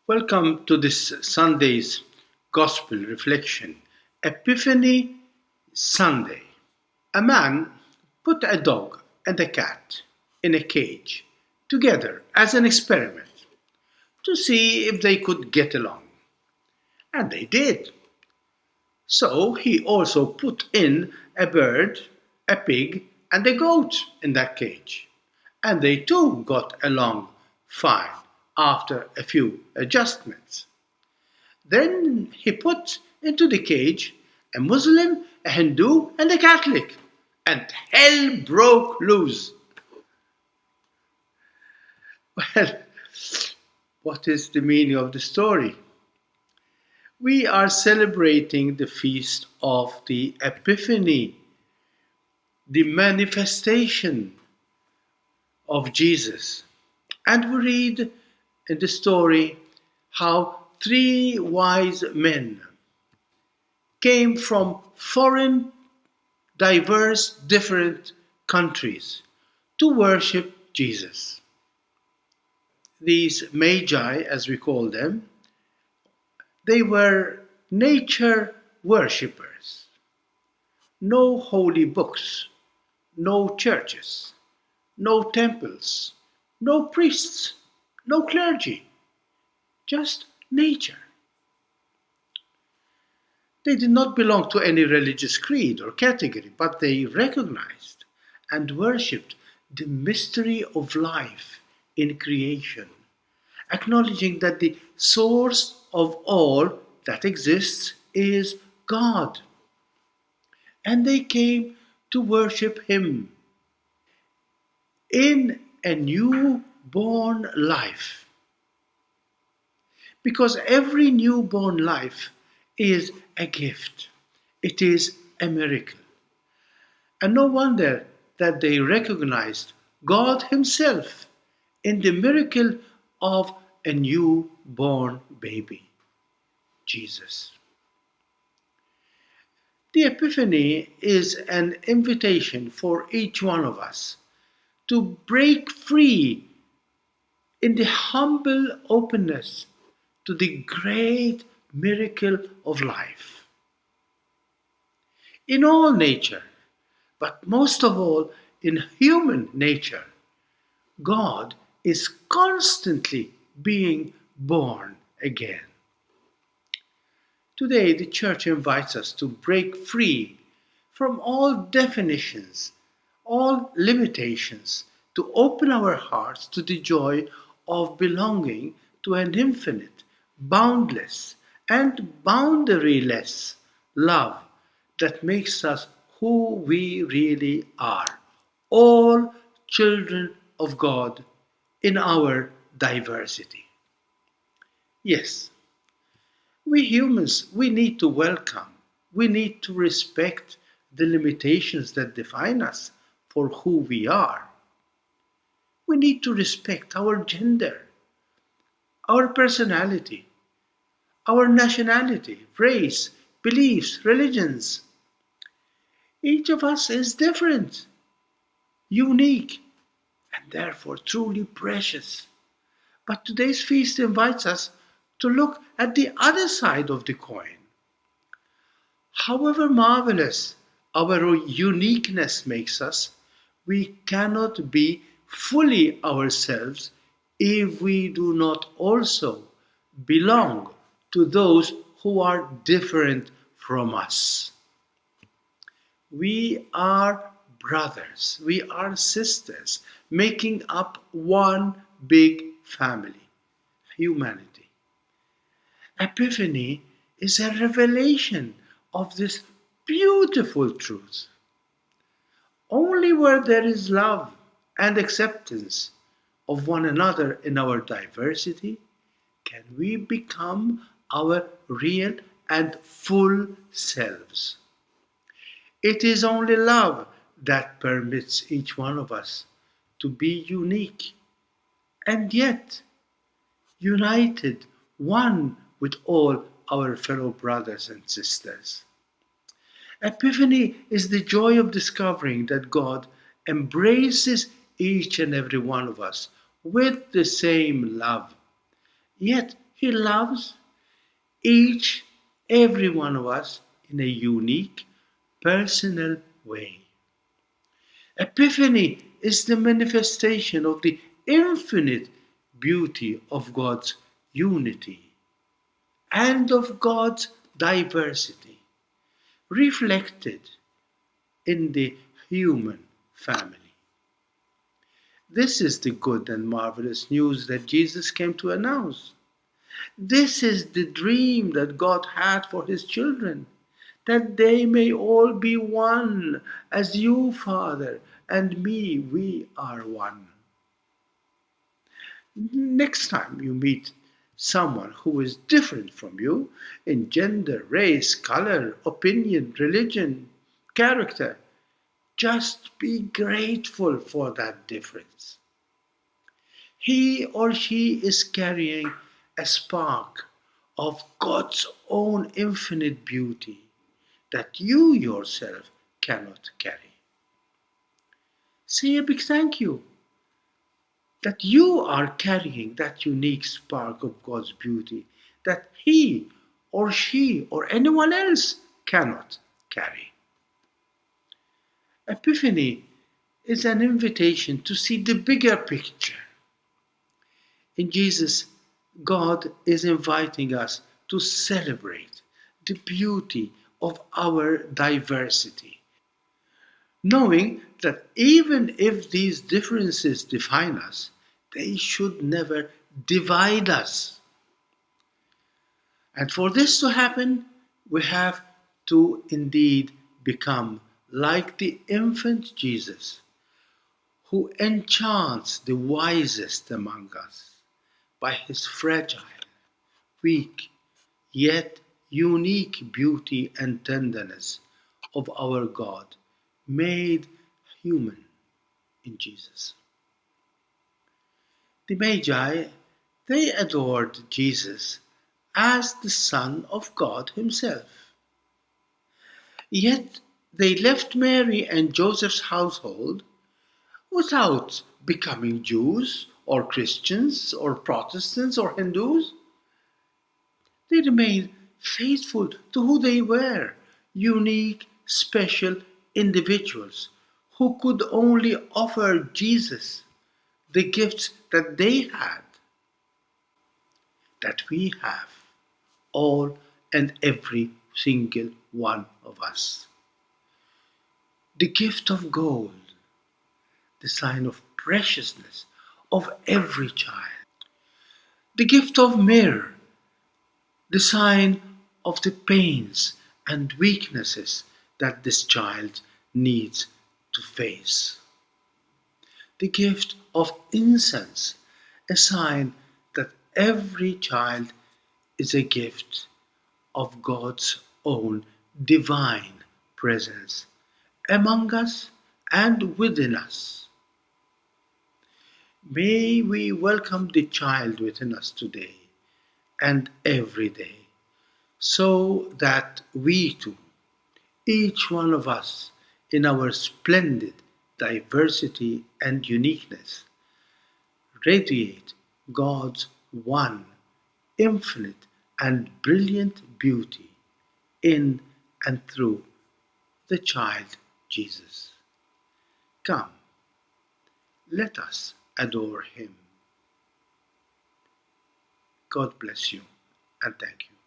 Welcome to this Sunday's Gospel Reflection, Epiphany Sunday. A man put a dog and a cat in a cage together as an experiment to see if they could get along. And they did. So he also put in a bird, a pig, and a goat in that cage. And they too got along fine after a few adjustments. Then he put into the cage a Muslim, a Hindu, and a Catholic, and hell broke loose. Well, what is the meaning of the story? We are celebrating the feast of the Epiphany, the manifestation of Jesus. And we read in the story how three wise men came from foreign, diverse, different countries to worship Jesus. These magi, as we call them, they were nature worshippers. No holy books, no churches, no temples, no priests, no clergy, just nature. They did not belong to any religious creed or category, but they recognized and worshipped the mystery of life in creation, acknowledging that the source of all that exists is God. And they came to worship Him in a newborn life. Because every newborn life is a gift, it is a miracle. And no wonder that they recognized God Himself in the miracle of a newborn baby, Jesus. The Epiphany is an invitation for each one of us to break free in the humble openness to the great miracle of life. In all nature, but most of all in human nature, God is constantly being born again. Today, the Church invites us to break free from all definitions, all limitations, to open our hearts to the joy of belonging to an infinite, boundless, and boundaryless love that makes us who we really are, all children of God in our diversity. Yes, we humans, we need to welcome, we need to respect the limitations that define us for who we are. We need to respect our gender, our personality, our nationality, race, beliefs, religions. Each of us is different, unique, and therefore truly precious. But today's feast invites us to look at the other side of the coin. However marvelous our uniqueness makes us, we cannot be fully ourselves if we do not also belong to those who are different from us. We are brothers, we are sisters, making up one big family, humanity. Epiphany is a revelation of this beautiful truth. Only where there is love and acceptance of one another in our diversity can we become our real and full selves. It is only love that permits each one of us to be unique and yet united, one with all our fellow brothers and sisters. Epiphany is the joy of discovering that God embraces each and every one of us with the same love. Yet He loves each, every one of us in a unique, personal way. Epiphany is the manifestation of the infinite beauty of God's unity and of God's diversity, reflected in the human family. This is the good and marvelous news that Jesus came to announce. This is the dream that God had for his children, that they may all be one, as you, Father, and me, we are one. Next time you meet someone who is different from you in gender, race, color, opinion, religion, character, just be grateful for that difference. He or she is carrying a spark of God's own infinite beauty that you yourself cannot carry. Say a big thank you that you are carrying that unique spark of God's beauty that he or she or anyone else cannot carry. Epiphany is an invitation to see the bigger picture. In Jesus, God is inviting us to celebrate the beauty of our diversity, knowing that even if these differences define us, they should never divide us. And for this to happen, we have to indeed become like the infant Jesus, who enchants the wisest among us by his fragile, weak, yet unique beauty and tenderness of our God, made human in Jesus. The Magi, they adored Jesus as the Son of God Himself. Yet they left Mary and Joseph's household without becoming Jews or Christians or Protestants or Hindus. They remained faithful to who they were, unique, special individuals who could only offer Jesus the gifts that they had, that we have, all and every single one of us. The gift of gold, the sign of preciousness of every child. The gift of myrrh, the sign of the pains and weaknesses that this child needs to face. The gift of incense, a sign that every child is a gift of God's own divine presence among us and within us. May we welcome the child within us today and every day, so that we too, each one of us, in our splendid diversity and uniqueness, radiate God's one, infinite, and brilliant beauty in and through the child Jesus. Come, let us adore Him. God bless you and thank you.